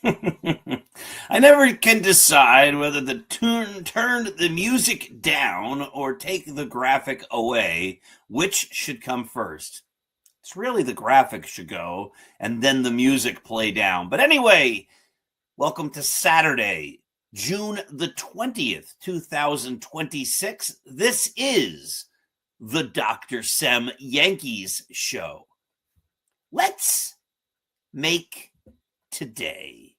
I never can decide whether to turn the music down or take the graphic away. Which should come first? It's really the graphic should go and then the music play down. But anyway, welcome to Saturday, June the 20th, 2026. This is the Dr. Sem Yankees show. Let's make today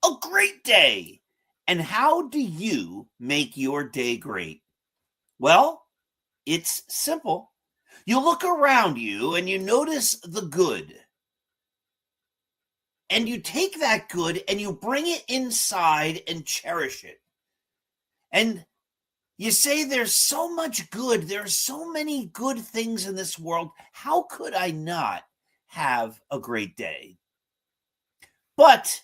a great day. And how do you make your day great? Well, it's simple. You look around you and you notice the good. And you take that good and you bring it inside and cherish it. And you say, there's so much good. There are so many good things in this world. How could I not have a great day? But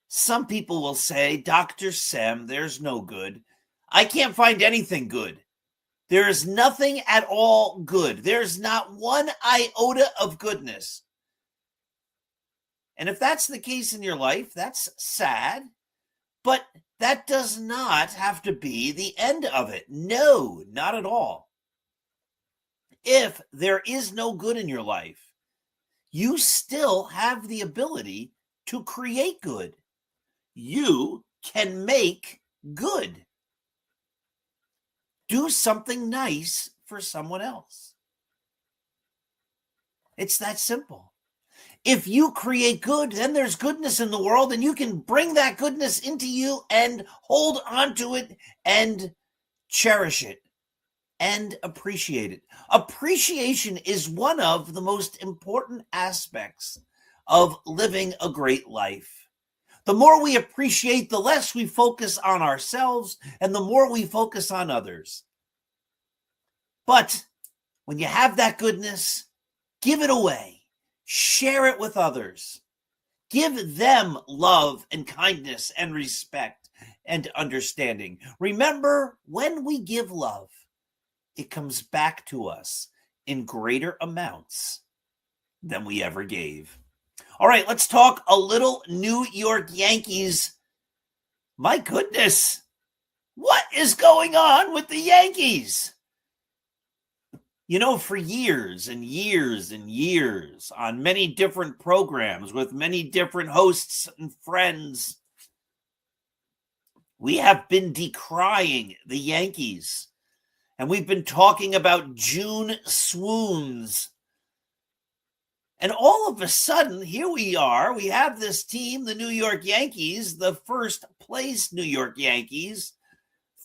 some people will say, Dr. Sem, there's no good. I can't find anything good. There is nothing at all good. There's not one iota of goodness. And if that's the case in your life, that's sad. But that does not have to be the end of it. No, not at all. If there is no good in your life, you still have the ability to create good. You can make good. Do something nice for someone else. It's that simple. If you create good, then there's goodness in the world, and you can bring that goodness into you and hold on to it and cherish it and appreciate it. Appreciation is one of the most important aspects of living a great life. The more we appreciate, the less we focus on ourselves and the more we focus on others. But when you have that goodness, give it away. Share it with others. Give them love and kindness and respect and understanding. Remember, when we give love, it comes back to us in greater amounts than we ever gave. All right, let's talk a little New York Yankees. My goodness, what is going on with the Yankees? You know, for years and years and years, on many different programs with many different hosts and friends, we have been decrying the Yankees. And we've been talking about June swoons. And all of a sudden, here we are. We have this team, the New York Yankees, the first place New York Yankees,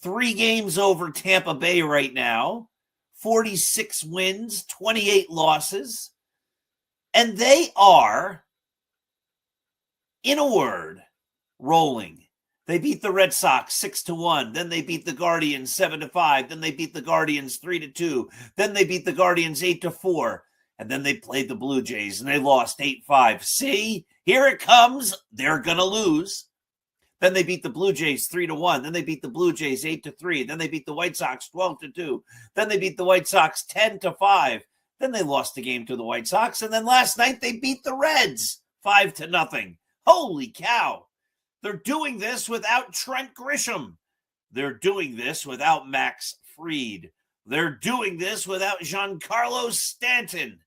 3 games over Tampa Bay right now, 46 wins, 28 losses. And they are, in a word, rolling. They beat the Red Sox 6-1. Then they beat the Guardians 7-5. Then they beat the Guardians 3-2. Then they beat the Guardians 8-4. And then they played the Blue Jays and they lost 8-5. See, here it comes. They're going to lose. Then they beat the Blue Jays 3-1. Then they beat the Blue Jays 8-3. Then they beat the White Sox 12-2. Then they beat the White Sox 10-5. Then they lost the game to the White Sox. And then last night they beat the Reds 5-0. Holy cow. They're doing this without Trent Grisham. They're doing this without Max Fried. They're doing this without Giancarlo Stanton.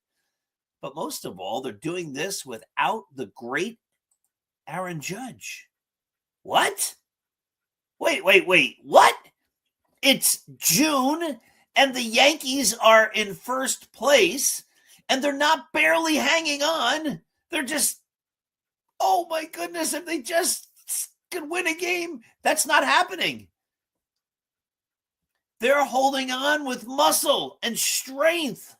But most of all, they're doing this without the great Aaron Judge. What? Wait. What? It's June and the Yankees are in first place and they're not barely hanging on. They're just, oh my goodness, if they just could win a game, that's not happening. They're holding on with muscle and strength.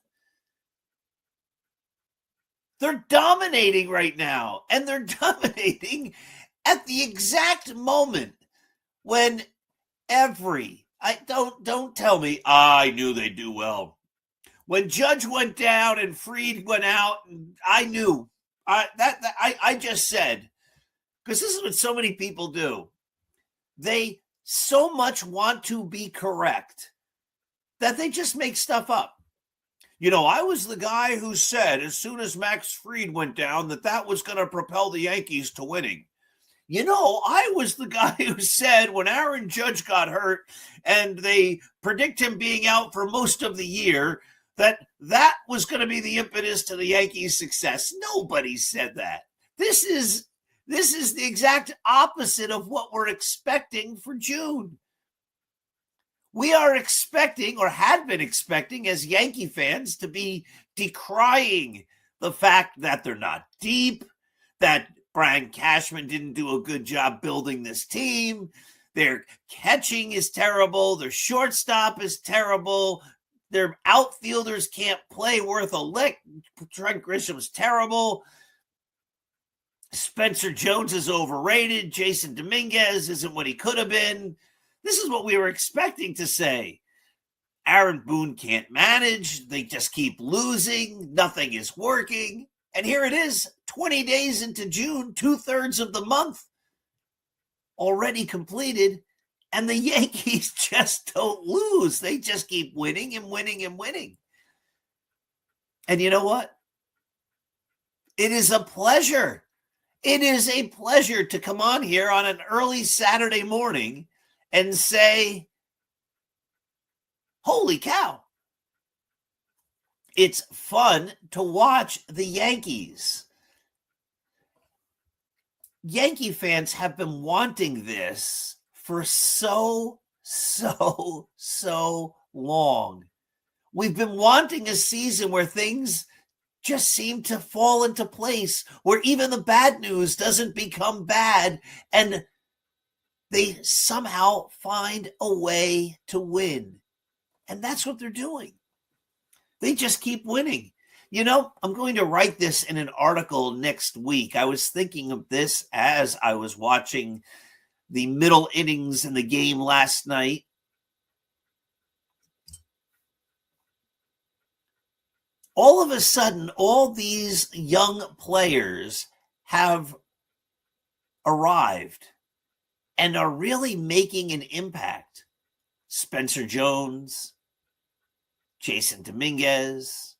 They're dominating right now, and they're dominating at the exact moment when don't tell me I knew they'd do well. When Judge went down and Fried went out, I knew. I just said, because this is what so many people do. They so much want to be correct that they just make stuff up. You know, I was the guy who said as soon as Max Fried went down that was going to propel the Yankees to winning. I was the guy who said when Aaron Judge got hurt and they predict him being out for most of the year, that was going to be the impetus to the Yankees' success. Nobody said that. This is the exact opposite of what we're expecting for June. We are expecting, or had been expecting, as Yankee fans, to be decrying the fact that they're not deep, that Brian Cashman didn't do a good job building this team. Their catching is terrible. Their shortstop is terrible. Their outfielders can't play worth a lick. Trent Grisham's terrible. Spencer Jones is overrated. Jason Dominguez isn't what he could have been. This is what we were expecting to say. Aaron Boone can't manage. They just keep losing. Nothing is working. And here it is, 20 days into June, 2/3 of the month already completed, and the Yankees just don't lose. They just keep winning and winning and winning. And you know what? It is a pleasure. It is a pleasure to come on here on an early Saturday morning and say, holy cow. It's fun to watch the Yankees. Yankee fans have been wanting this for so long. We've been wanting a season where things just seem to fall into place, where even the bad news doesn't become bad, and they somehow find a way to win. And that's what they're doing. They just keep winning. I'm going to write this in an article next week. I was thinking of this as I was watching the middle innings in the game last night. All of a sudden, all these young players have arrived and are really making an impact. Spencer Jones, Jason Dominguez,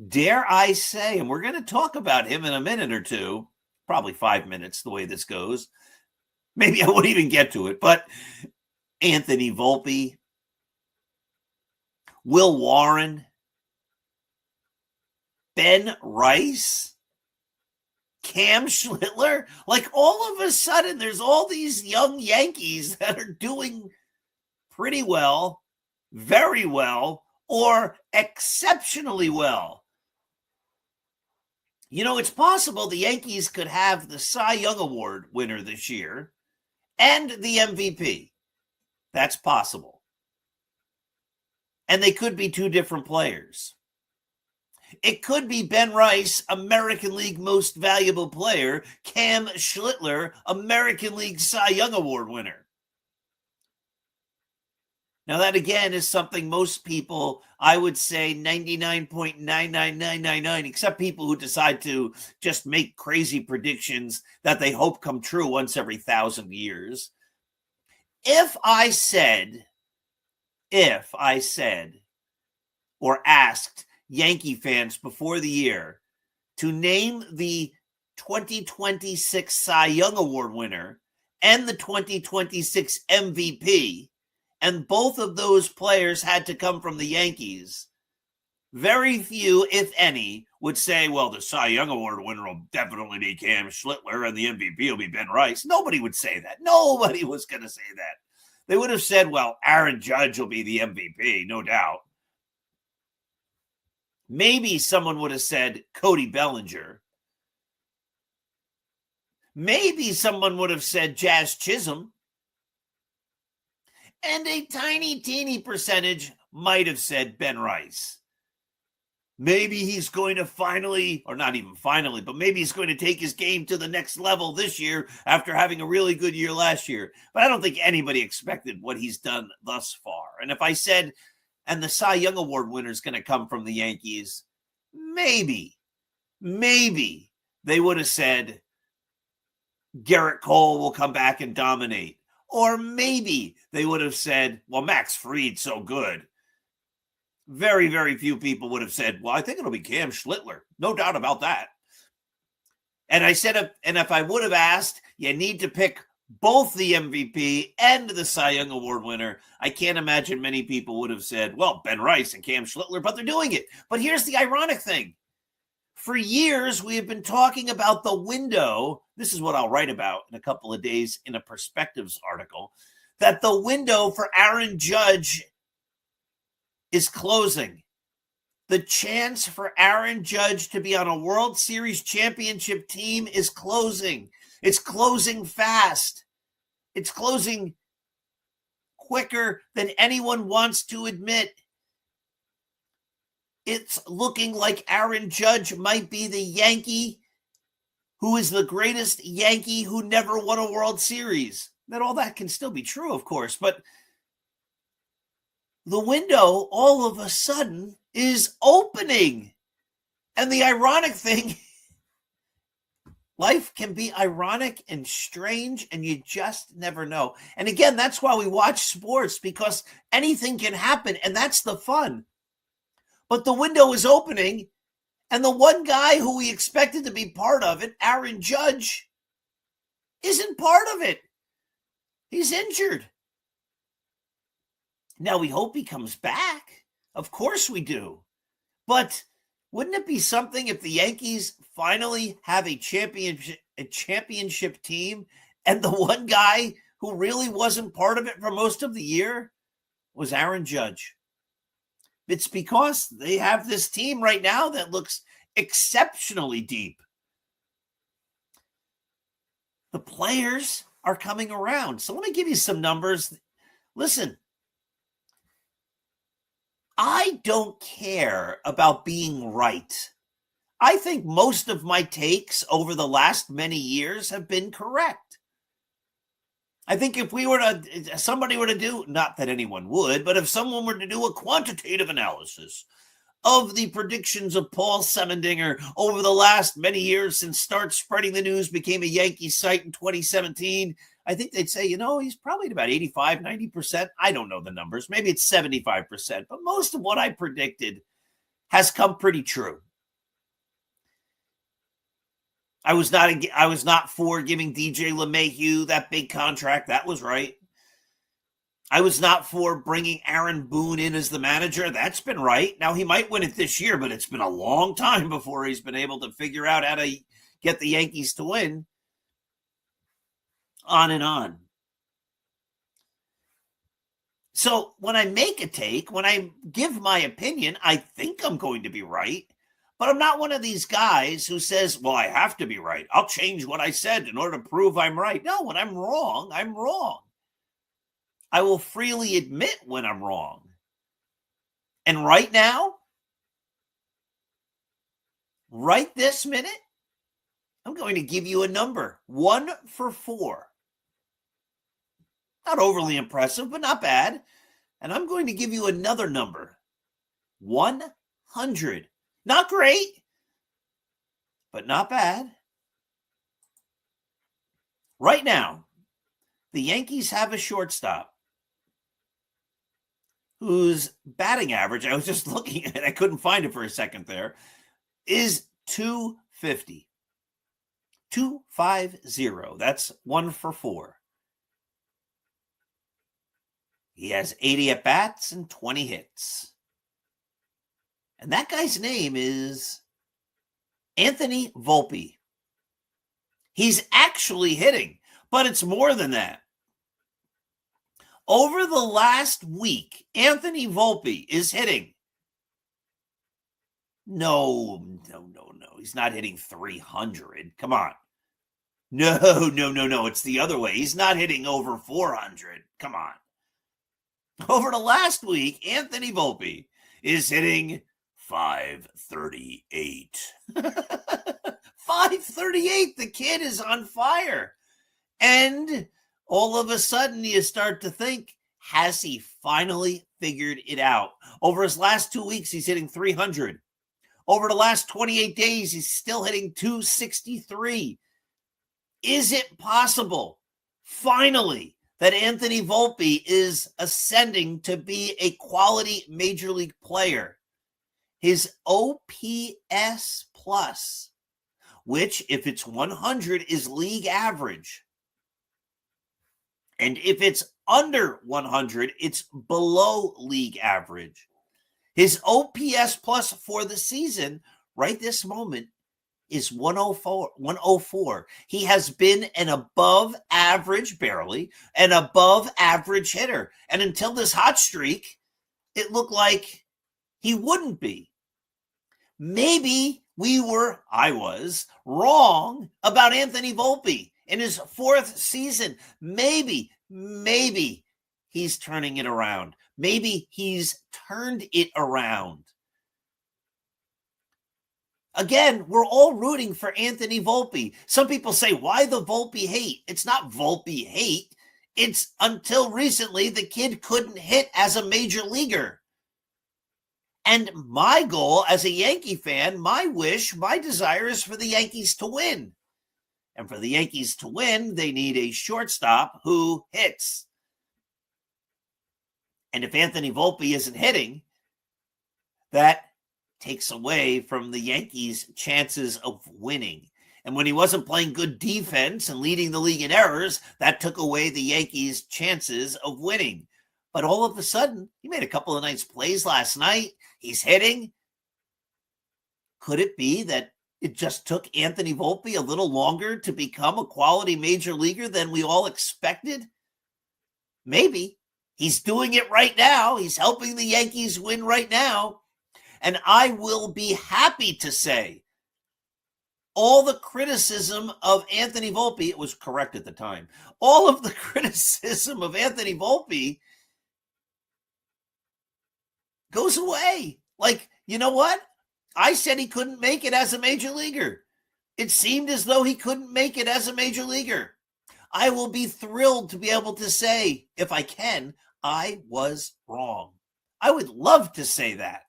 dare I say, and we're going to talk about him in a minute or two, probably 5 minutes the way this goes. Maybe I won't even get to it, but Anthony Volpe, Will Warren, Ben Rice, Cam Schlittler. Like all of a sudden, there's all these young Yankees that are doing pretty well, very well, or exceptionally well. It's possible the Yankees could have the Cy Young Award winner this year and the MVP. That's possible. And they could be two different players. It could be Ben Rice, American League Most Valuable Player, Cam Schlittler, American League Cy Young Award winner. Now, that again is something most people, I would say 99.99999, except people who decide to just make crazy predictions that they hope come true once every 1,000 years. If I said, or asked Yankee fans before the year to name the 2026 Cy Young Award winner and the 2026 MVP, and both of those players had to come from the Yankees, very few, if any, would say, well, the Cy Young Award winner will definitely be Cam Schlittler and the MVP will be Ben Rice. Nobody would say that. Nobody was going to say that. They would have said, well, Aaron Judge will be the MVP, no doubt. Maybe someone would have said Cody Bellinger. Maybe someone would have said Jazz Chisholm. And a tiny, teeny percentage might have said Ben Rice. Maybe he's going to finally, or not even finally, but maybe he's going to take his game to the next level this year after having a really good year last year. But I don't think anybody expected what he's done thus far. And if I said, and the Cy Young Award winner is going to come from the Yankees, maybe they would have said Garrett Cole will come back and dominate. Or maybe they would have said, well, Max Fried's so good. Very, very few people would have said, well, I think it'll be Cam Schlittler. No doubt about that. And I said, and if I would have asked, you need to pick both the MVP and the Cy Young Award winner, I can't imagine many people would have said, well, Ben Rice and Cam Schlittler, but they're doing it. But here's the ironic thing. For years, we have been talking about the window. This is what I'll write about in a couple of days in a Perspectives article, that the window for Aaron Judge is closing. The chance for Aaron Judge to be on a World Series championship team is closing. It's closing fast. It's closing quicker than anyone wants to admit. It's looking like Aaron Judge might be the Yankee who is the greatest Yankee who never won a World Series. That all that can still be true, of course, but the window all of a sudden is opening. And the ironic thing, life can be ironic and strange, and you just never know. And again, that's why we watch sports, because anything can happen, and that's the fun. But the window is opening, and the one guy who we expected to be part of it, Aaron Judge, isn't part of it. He's injured. Now, we hope he comes back. Of course we do. But wouldn't it be something if the Yankees finally have a championship team, and the one guy who really wasn't part of it for most of the year was Aaron Judge? It's because they have this team right now that looks exceptionally deep. The players are coming around. So let me give you some numbers. Listen, I don't care about being right. I think most of my takes over the last many years have been correct. I think if somebody were to do, not that anyone would, but if someone were to do a quantitative analysis of the predictions of Paul Semendinger over the last many years since Start Spreading the News became a Yankee site in 2017, I think they'd say, he's probably at about 85, 90%. I don't know the numbers. Maybe it's 75%, but most of what I predicted has come pretty true. I was not for giving DJ LeMahieu that big contract. That was right. I was not for bringing Aaron Boone in as the manager. That's been right. Now, he might win it this year, but it's been a long time before he's been able to figure out how to get the Yankees to win. On and on. So when I make a take, when I give my opinion, I think I'm going to be right. But I'm not one of these guys who says, well, I have to be right. I'll change what I said in order to prove I'm right. No, when I'm wrong, I'm wrong. I will freely admit when I'm wrong. And right now, right this minute, I'm going to give you a number. 1 for 4. Not overly impressive, but not bad. And I'm going to give you another number. 100. Not great, but not bad. Right now, the Yankees have a shortstop whose batting average, I was just looking at it, I couldn't find it for a second there, is 250. 250. That's 1 for 4. He has 80 at-bats and 20 hits. And that guy's name is Anthony Volpe. He's actually hitting, but it's more than that. Over the last week, Anthony Volpe is hitting. No. He's not hitting 300. Come on. No. It's the other way. He's not hitting over 400. Come on. Over the last week, Anthony Volpe is hitting 538. 538. The kid is on fire. And all of a sudden you start to think, has he finally figured it out? Over his last 2 weeks, he's hitting 300. Over the last 28 days, he's still hitting 263. Is it possible, finally, that Anthony Volpe is ascending to be a quality major league player? His OPS plus which, if it's 100, is league average. And if it's under 100, it's below league average. His OPS plus for the season, right this moment, is 104. He has been an above average, barely, an above average hitter. And until this hot streak, it looked like he wouldn't be. Maybe I was wrong about Anthony Volpe in his 4th season. Maybe he's turning it around. Maybe he's turned it around. Again, we're all rooting for Anthony Volpe. Some people say, why the Volpe hate? It's not Volpe hate. It's until recently the kid couldn't hit as a major leaguer. And my goal as a Yankee fan, my wish, my desire is for the Yankees to win. And for the Yankees to win, they need a shortstop who hits. And if Anthony Volpe isn't hitting, that takes away from the Yankees' chances of winning. And when he wasn't playing good defense and leading the league in errors, that took away the Yankees' chances of winning. But all of a sudden, he made a couple of nice plays last night. He's hitting. Could it be that it just took Anthony Volpe a little longer to become a quality major leaguer than we all expected? Maybe. He's doing it right now. He's helping the Yankees win right now. And I will be happy to say all the criticism of Anthony Volpe, it was correct at the time, all of the criticism of Anthony Volpe goes away. Like, you know what? I said he couldn't make it as a major leaguer. It seemed as though he couldn't make it as a major leaguer. I will be thrilled to be able to say, if I can, I was wrong. I would love to say that.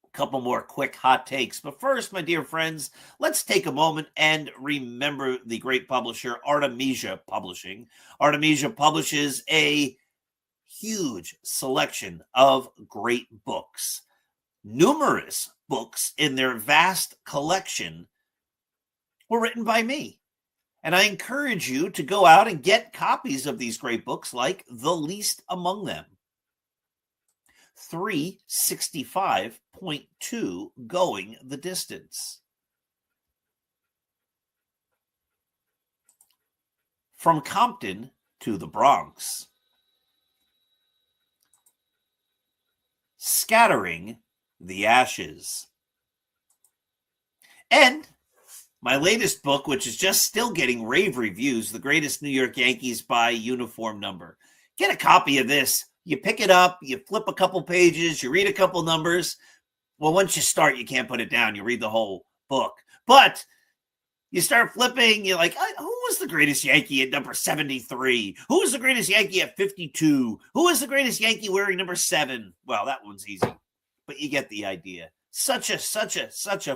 A couple more quick hot takes. But first, my dear friends, let's take a moment and remember the great publisher, Artemisia Publishing. Artemisia publishes a huge selection of great books. Numerous books in their vast collection were written by me. And I encourage you to go out and get copies of these great books, like The Least Among Them, 365.2 Going the Distance, From Compton to the Bronx, Scattering the Ashes, and my latest book, which is just still getting rave reviews, The Greatest New York Yankees by Uniform Number. Get a copy of this. You pick it up, you flip a couple pages, you read a couple numbers. Well, once you start, you can't put it down. You read the whole book. But you start flipping, you're like, who was the greatest Yankee at number 73? Who was the greatest Yankee at 52? Who was the greatest Yankee wearing number 7? Well, that one's easy, but you get the idea. Such a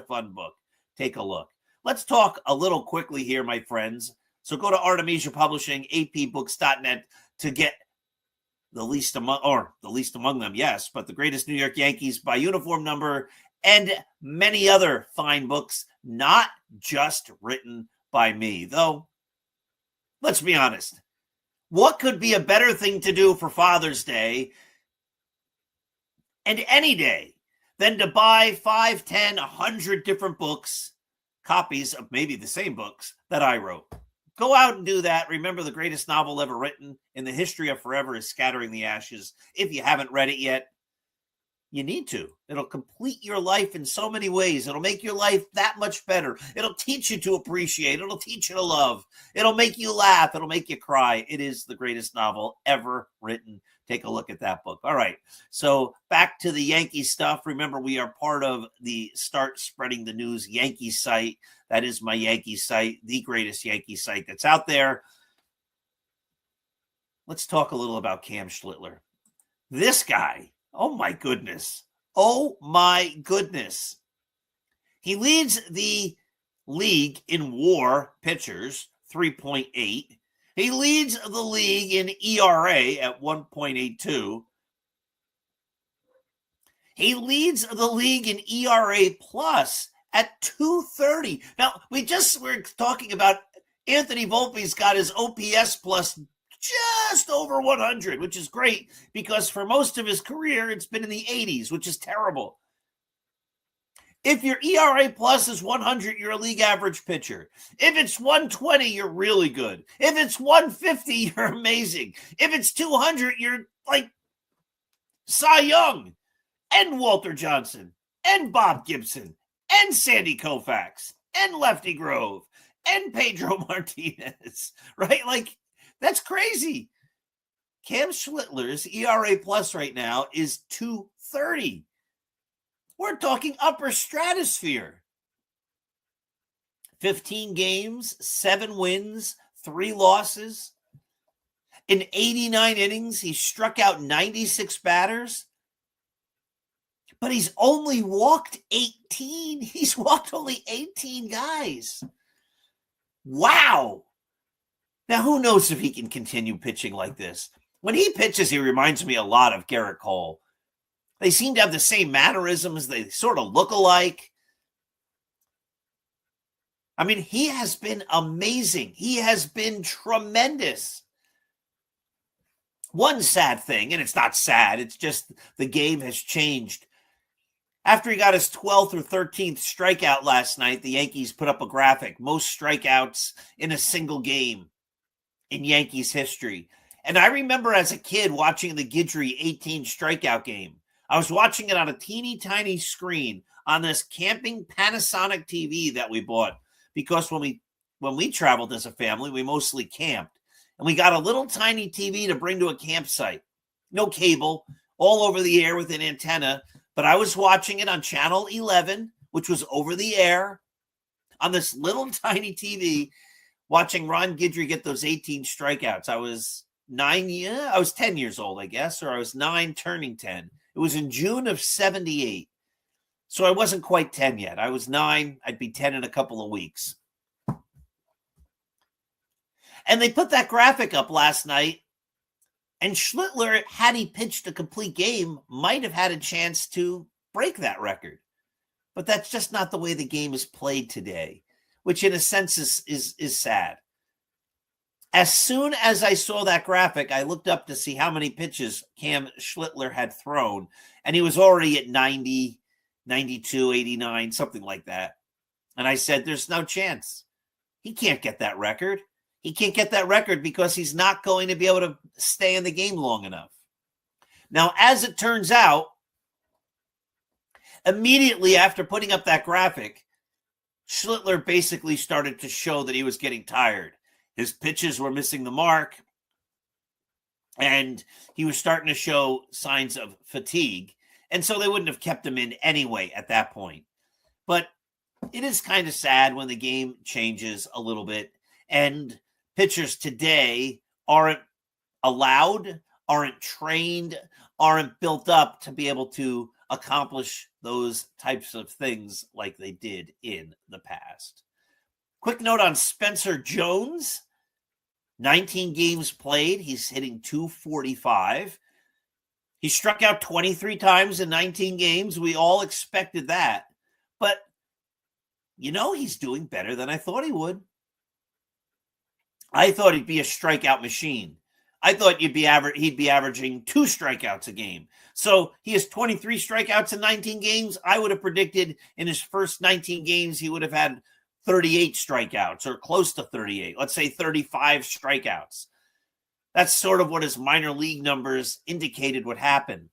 fun book. Take a look. Let's talk a little quickly here, my friends. So go to Artemisia Publishing, apbooks.net to get The Least Among Them, yes, but The Greatest New York Yankees by Uniform Number and many other fine books, not just written by me. Though, let's be honest, what could be a better thing to do for Father's Day and any day than to buy 5, 10, 100 different books, copies of maybe the same books that I wrote? Go out and do that. Remember, the greatest novel ever written in the history of forever is Scattering the Ashes. If you haven't read it yet, you need to. It'll complete your life in so many ways. It'll make your life that much better. It'll teach you to appreciate. It'll teach you to love. It'll make you laugh. It'll make you cry. It is the greatest novel ever written. Take a look at that book. All right. So back to the Yankee stuff. Remember, we are part of the Start Spreading the News Yankee site. That is my Yankee site, the greatest Yankee site that's out there. Let's talk a little about Cam Schlittler. This guy, oh my goodness. Oh my goodness. He leads the league in WAR pitchers, 3.8. He leads the league in ERA at 1.82. He leads the league in ERA plus at 230. Now, we're talking about Anthony Volpe's got his OPS plus just over 100, which is great because for most of his career, it's been in the 80s, which is terrible. If your ERA plus is 100, you're a league average pitcher. If it's 120, you're really good. If it's 150, you're amazing. If it's 200, you're like Cy Young and Walter Johnson and Bob Gibson and Sandy Koufax and Lefty Grove and Pedro Martinez, right? Like, that's crazy. Cam Schlittler's ERA plus right now is 230. We're talking upper stratosphere. 15 games, 7 wins, 3 losses. In 89 innings, he struck out 96 batters. But he's only walked 18. He's walked only 18 guys. Wow. Now, who knows if he can continue pitching like this? When he pitches, he reminds me a lot of Garrett Cole. They seem to have the same mannerisms. They sort of look alike. I mean, he has been amazing. He has been tremendous. One sad thing, and it's not sad, it's just the game has changed. After he got his 12th or 13th strikeout last night, the Yankees put up a graphic, most strikeouts in a single game in Yankees history. And I remember as a kid watching the Guidry 18 strikeout game. I was watching it on a teeny tiny screen on this camping Panasonic TV that we bought because when we traveled as a family, we mostly camped. And we got a little tiny TV to bring to a campsite. No cable, all over the air with an antenna. But I was watching it on channel 11, which was over the air on this little tiny TV, watching Ron Guidry get those 18 strikeouts. I was 10 years old, I guess, or I was 9 turning 10. It was in June of 78. So I wasn't quite 10 yet. I was 9. I'd be 10 in a couple of weeks. And they put that graphic up last night. And Schlittler, had he pitched a complete game, might have had a chance to break that record. But that's just not the way the game is played today, which in a sense is sad. As soon as I saw that graphic, I looked up to see how many pitches Cam Schlittler had thrown, and he was already at 90, 92, 89, something like that. And I said, there's no chance. He can't get that record. He can't get that record because he's not going to be able to stay in the game long enough. Now, as it turns out, immediately after putting up that graphic, Schlittler basically started to show that he was getting tired. His pitches were missing the mark, and he was starting to show signs of fatigue. And so they wouldn't have kept him in anyway at that point. But it is kind of sad when the game changes a little bit, and pitchers today aren't allowed, aren't trained, aren't built up to be able to accomplish those types of things like they did in the past. Quick note on Spencer Jones. 19 games played. He's hitting .245. He struck out 23 times in 19 games. We all expected that. But, he's doing better than I thought he would. I thought he'd be a strikeout machine. I thought he'd be averaging 2 strikeouts a game. So he has 23 strikeouts in 19 games. I would have predicted in his first 19 games he would have had 38 strikeouts or close to 38. Let's say 35 strikeouts. That's sort of what his minor league numbers indicated would happen.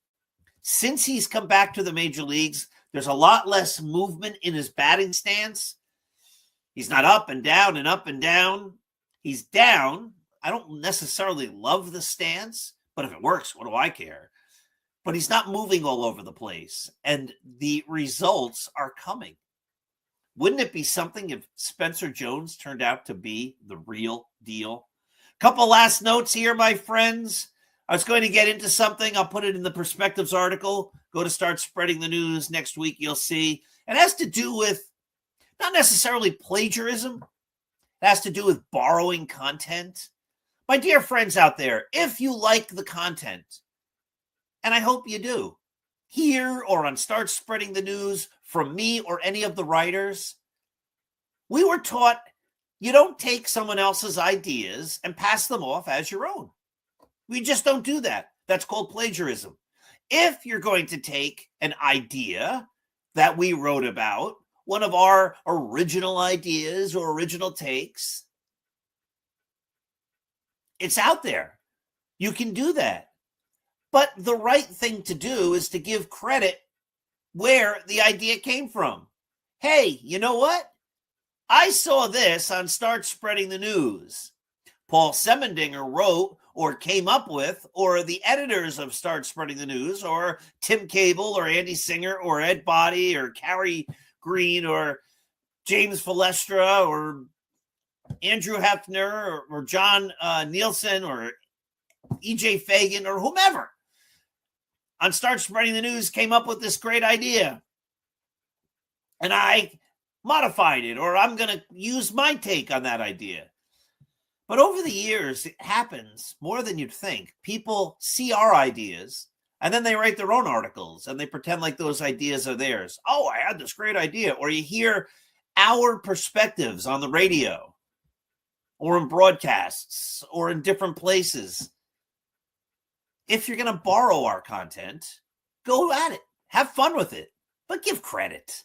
Since he's come back to the major leagues, there's a lot less movement in his batting stance. He's not up and down and up and down. He's down. I don't necessarily love the stance, but if it works, what do I care? But he's not moving all over the place, and the results are coming. Wouldn't it be something if Spencer Jones turned out to be the real deal? Couple last notes here, my friends. I was going to get into something. I'll put it in the Perspectives article. Go to Start Spreading the News next week. You'll see. It has to do with not necessarily plagiarism. It has to do with borrowing content. My dear friends out there, if you like the content, and I hope you do, here or on Start Spreading the News from me or any of the writers, we were taught you don't take someone else's ideas and pass them off as your own. We just don't do that. That's called plagiarism. If you're going to take an idea that we wrote about, one of our original ideas or original takes, it's out there. You can do that. But the right thing to do is to give credit where the idea came from. Hey, you know what? I saw this on Start Spreading the News. Paul Semendinger wrote or came up with, or the editors of Start Spreading the News, or Tim Cable, or Andy Singer, or Ed Body, or Carrie Green, or James Filestra, or Andrew Hefner, or John Nielsen, or E.J. Fagan, or whomever on Start Spreading the News came up with this great idea. And I modified it, or I'm going to use my take on that idea. But over the years, it happens more than you'd think. People see our ideas, and then they write their own articles, and they pretend like those ideas are theirs. Oh, I had this great idea. Or you hear our perspectives on the radio, or in broadcasts, or in different places. If you're going to borrow our content, go at it. Have fun with it. But give credit.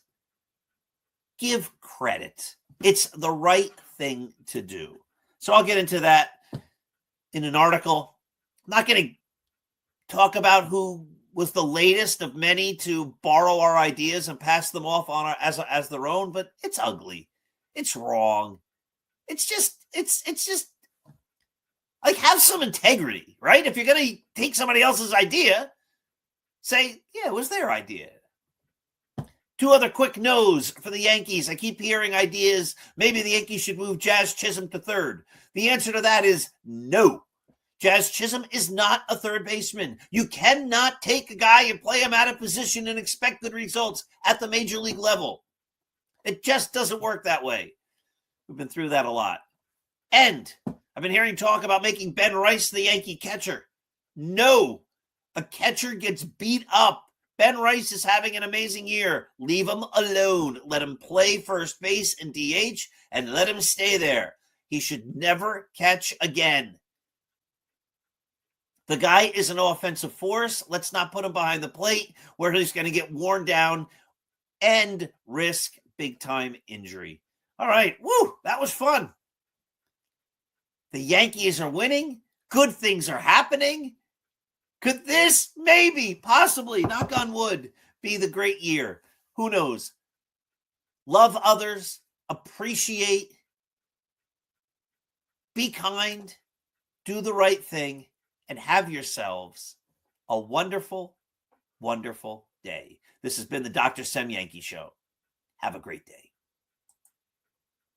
Give credit. It's the right thing to do. So I'll get into that in an article. I'm not going to talk about who was the latest of many to borrow our ideas and pass them off on as their own, but it's ugly. It's wrong. It's just like, have some integrity, right? If you're going to take somebody else's idea, say, yeah, it was their idea. Two other quick no's for the Yankees. I keep hearing ideas. Maybe the Yankees should move Jazz Chisholm to third. The answer to that is no. Jazz Chisholm is not a third baseman. You cannot take a guy and play him out of position and expect good results at the major league level. It just doesn't work that way. We've been through that a lot. And I've been hearing talk about making Ben Rice the Yankee catcher. No. A catcher gets beat up. Ben Rice is having an amazing year. Leave him alone. Let him play first base and DH and let him stay there. He should never catch again. The guy is an offensive force. Let's not put him behind the plate where he's going to get worn down and risk big-time injury. All right. Woo, that was fun. The Yankees are winning. Good things are happening. Could this maybe, possibly, knock on wood, be the great year? Who knows? Love others, appreciate, be kind, do the right thing, and have yourselves a wonderful, wonderful day. This has been the Dr. Sem Yankee Show. Have a great day.